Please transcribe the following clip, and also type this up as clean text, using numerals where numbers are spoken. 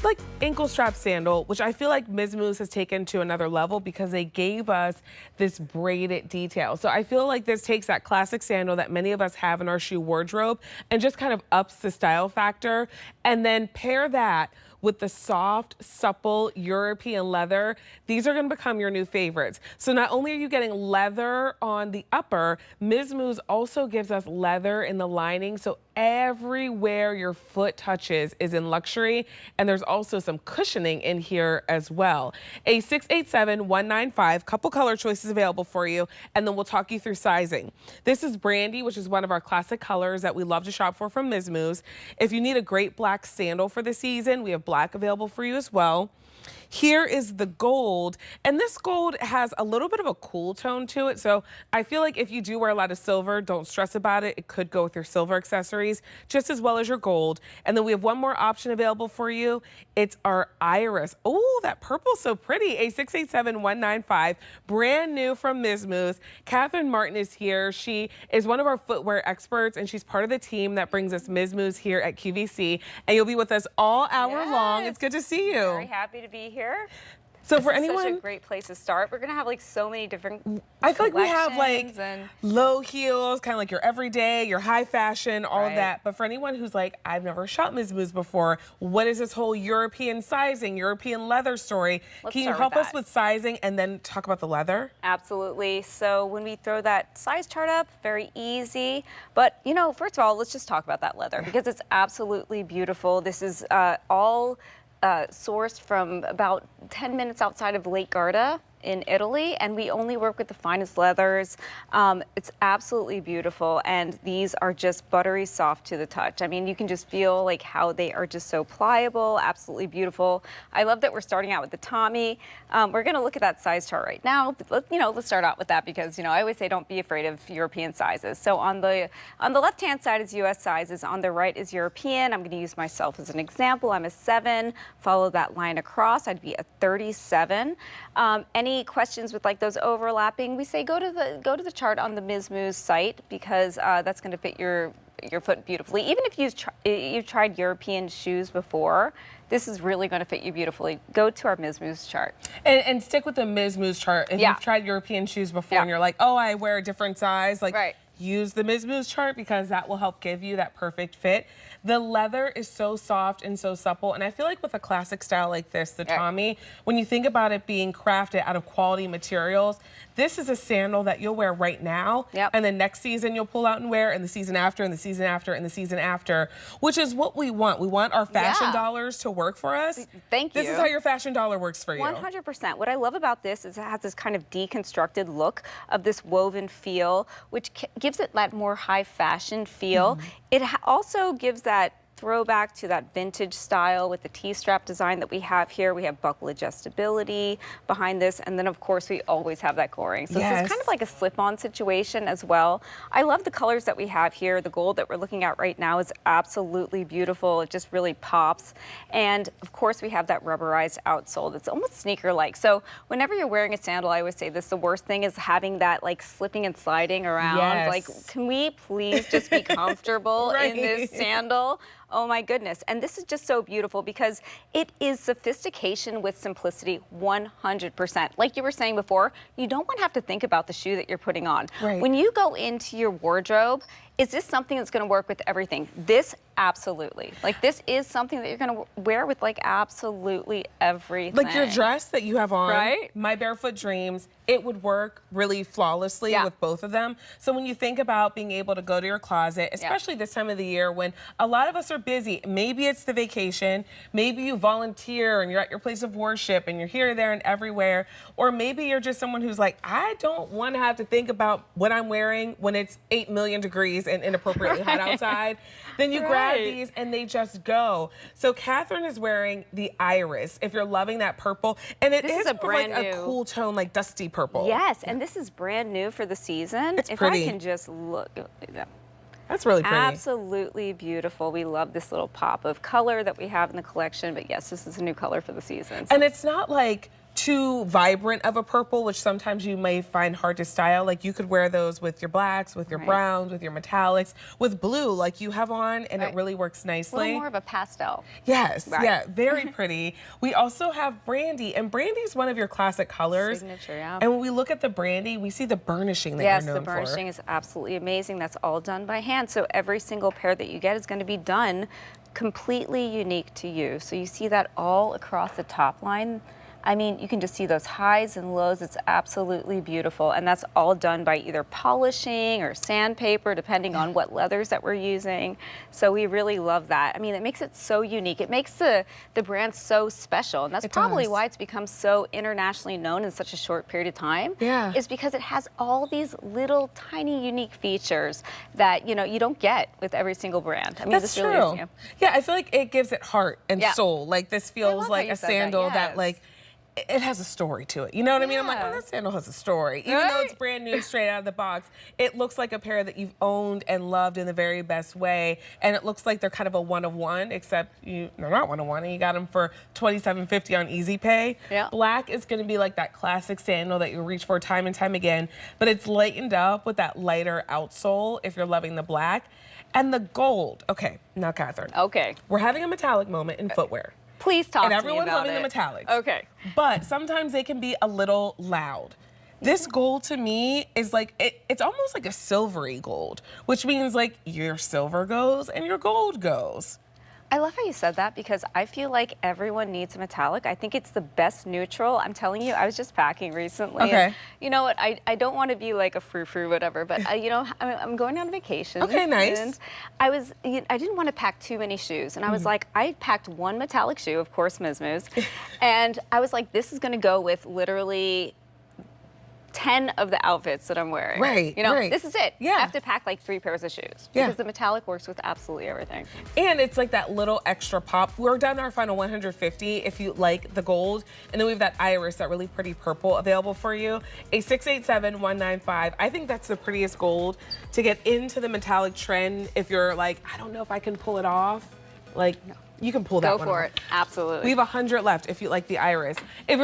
like ankle strap sandal, which I feel like Miz Mooz has taken to another level because they gave us this braided detail. So I feel like this takes that classic sandal that many of us have in our shoe wardrobe and just kind of ups the style factor. And then pair that with the soft, supple European leather. These are gonna become your new favorites. So not only are you getting leather on the upper, Miz Mooz also gives us leather in the lining, so everywhere your foot touches is in luxury, and there's also some cushioning in here as well. A 687-195, couple color choices available for you, and then we'll talk you through sizing. This is Brandy, which is one of our classic colors that we love to shop for from Miz Mooz. If you need a great black sandal for the season, we have black available for you as well. Here is the gold, and this gold has a little bit of a cool tone to it, so I feel like if you do wear a lot of silver, don't stress about it. It could go with your silver accessories just as well as your gold. And then we have one more option available for you. It's our iris. Oh, that purple's so pretty. A 687-195, brand new from Miz Mooz. Catherine Martin is here. She is one of our footwear experts, and she's part of the team that brings us Miz Mooz here at QVC, and you'll be with us all hour long. It's good to see you. Very happy to be here. So this for is anyone, such a great place to start. We're gonna have like so many different I feel like we have like and low heels, kind of like your everyday, your high fashion, all of that. But for anyone who's like, I've never shopped Miz Mooz before, what is this whole European sizing, European leather story? Can you help us with sizing and then talk about the leather? Absolutely. So when we throw that size chart up, very easy. But you know, first of all, let's just talk about that leather because it's absolutely beautiful. This is all sourced from about 10 minutes outside of Lake Garda in Italy, and we only work with the finest leathers. It's absolutely beautiful, and these are just buttery soft to the touch. I mean, you can just feel like how they are just so pliable, absolutely beautiful. I love that we're starting out with the Tommi. We're gonna look at that size chart right now. But let's start out with that because, I always say don't be afraid of European sizes. So on the left-hand side is US sizes, on the right is European. I'm gonna use myself as an example. I'm a 7, follow that line across, I'd be a 37. Any questions with like those overlapping, we say go to the chart on the Miz Mooz site because that's going to fit your foot beautifully. Even if you've tried European shoes before, this is really going to fit you beautifully. Go to our Miz Mooz chart. And stick with the Miz Mooz chart. If you've tried European shoes before and you're like, oh, I wear a different size, like use the Miz Mooz chart because that will help give you that perfect fit. The leather is so soft and so supple, and I feel like with a classic style like this, the Tommi, when you think about it being crafted out of quality materials, this is a sandal that you'll wear right now, and then next season you'll pull out and wear, and the season after, and the season after, and the season after, which is what we want. We want our fashion dollars to work for us. Thank you. This is how your fashion dollar works for you. 100%. What I love about this is it has this kind of deconstructed look of this woven feel, which gives it that more high fashion feel. It also gives that throwback to that vintage style with the T-strap design that we have here. We have buckle adjustability behind this, and then of course we always have that goring. So this is kind of like a slip-on situation as well. I love the colors that we have here. The gold that we're looking at right now is absolutely beautiful. It just really pops. And of course we have that rubberized outsole that's almost sneaker-like. So whenever you're wearing a sandal, I always say this, the worst thing is having that like slipping and sliding around. Like, can we please just be comfortable in this sandal? Oh my goodness. And this is just so beautiful because it is sophistication with simplicity 100%. Like you were saying before, you don't want to have to think about the shoe that you're putting on. When you go into your wardrobe, is this something that's going to work with everything? This, absolutely. Like this is something that you're going to wear with like absolutely everything. Like your dress that you have on, My Barefoot Dreams, it would work really flawlessly with both of them. So when you think about being able to go to your closet, especially this time of the year when a lot of us are busy, maybe it's the vacation, maybe you volunteer and you're at your place of worship and you're here, there, and everywhere, or maybe you're just someone who's like, I don't want to have to think about what I'm wearing when it's 8 million degrees and inappropriately hot outside, then you grab these and they just go. So Catherine is wearing the iris, if you're loving that purple, and it is a brand new, a cool tone, like dusty purple. Yes, and this is brand new for the season. It's pretty. I can just look. That's really pretty. Absolutely beautiful. We love this little pop of color that we have in the collection, but yes, this is a new color for the season. And it's not like too vibrant of a purple, which sometimes you may find hard to style. Like you could wear those with your blacks, with your browns, with your metallics, with blue like you have on, and it really works nicely. A little more of a pastel. Yes, yeah, very pretty. We also have brandy, and brandy is one of your classic colors. Signature, yeah. And when we look at the brandy, we see the burnishing that you're known for. Yes, the burnishing is absolutely amazing. That's all done by hand. So every single pair that you get is going to be done completely unique to you. So you see that all across the top line. I mean, you can just see those highs and lows. It's absolutely beautiful. And that's all done by either polishing or sandpaper, depending on what leathers that we're using. So we really love that. I mean, it makes it so unique. It makes the brand so special. And that's probably why it's become so internationally known in such a short period of time. Yeah. Is because it has all these little tiny unique features that, you know, you don't get with every single brand. I mean, that's true. Really is, yeah, I feel like it gives it heart and soul. Like this feels like a sandal that like, it has a story to it. You know what I mean? I'm like, oh, that sandal has a story. Even though it's brand new, straight out of the box, it looks like a pair that you've owned and loved in the very best way. And it looks like they're kind of a one of one, except they're not one of one. And you got them for $27.50 on Easy Pay. Yeah. Black is going to be like that classic sandal that you reach for time and time again, but it's lightened up with that lighter outsole if you're loving the black. And the gold. Okay, now Catherine. Okay. We're having a metallic moment in footwear. Please talk to me about it. And everyone's loving the metallics. Okay. But sometimes they can be a little loud. This gold to me is like, it's almost like a silvery gold, which means like your silver goes and your gold goes. I love how you said that because I feel like everyone needs a metallic. I think it's the best neutral. I'm telling you, I was just packing recently. Okay. And you know what? I don't want to be like a frou-frou, whatever, but you know, I'm going on vacation. Okay, nice. And I didn't want to pack too many shoes. And I was like, I packed one metallic shoe, of course, Miz Mooz. And I was like, this is going to go with literally 10 of the outfits that I'm wearing. Right, You know, right. this is it. Yeah. I have to pack like 3 pairs of shoes because the metallic works with absolutely everything. And it's like that little extra pop. We're down to our final 150 if you like the gold. And then we have that iris, that really pretty purple available for you. A 687-195. I think that's the prettiest gold to get into the metallic trend if you're like, I don't know if I can pull it off. Like, you can pull that one off. Go for it. Absolutely. We have 100 left if you like the iris. If